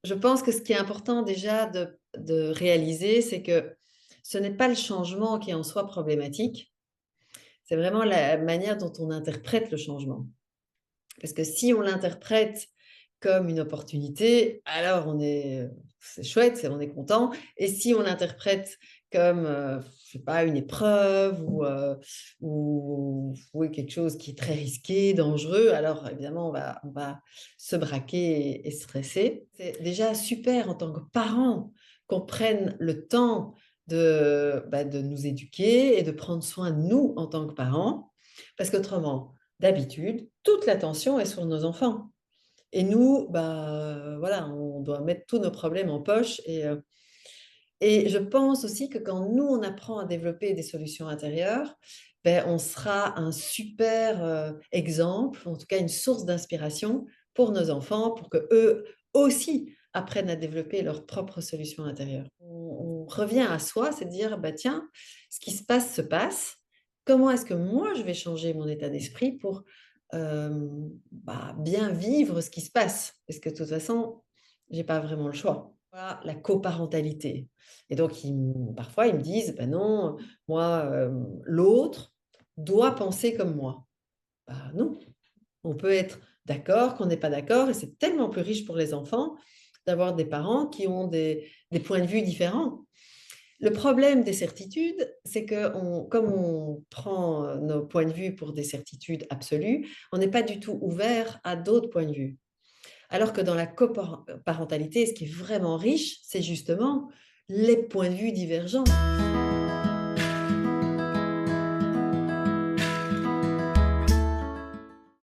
je pense que ce qui est important déjà de réaliser, c'est que ce n'est pas le changement qui est en soi problématique, c'est vraiment la manière dont on interprète le changement. Parce que si on l'interprète comme une opportunité, alors c'est chouette, on est content. Et si on l'interprète comme, je sais pas, une épreuve ou oui, quelque chose qui est très risqué, dangereux, alors évidemment, on va se braquer et stresser. C'est déjà super en tant que parents qu'on prenne le temps de nous éduquer et de prendre soin de nous en tant que parents, parce qu'autrement, d'habitude, toute l'attention est sur nos enfants. Et nous, voilà, on doit mettre tous nos problèmes en poche. Et je pense aussi que quand nous, on apprend à développer des solutions intérieures, on sera un super exemple, en tout cas une source d'inspiration pour nos enfants, pour qu'eux aussi apprennent à développer leurs propres solutions intérieures. On revient à soi, c'est de dire, tiens, ce qui se passe se passe. Comment est-ce que moi, je vais changer mon état d'esprit pour bien vivre ce qui se passe? Parce que de toute façon, j'ai pas vraiment le choix. Voilà, la coparentalité. Et donc, parfois, ils me disent, ben non, moi, l'autre doit penser comme moi. Bah non, on peut être d'accord, qu'on n'est pas d'accord, et c'est tellement plus riche pour les enfants d'avoir des parents qui ont des points de vue différents. Le problème des certitudes, c'est que comme on prend nos points de vue pour des certitudes absolues, on n'est pas du tout ouvert à d'autres points de vue. Alors que dans la coparentalité, ce qui est vraiment riche, c'est justement les points de vue divergents.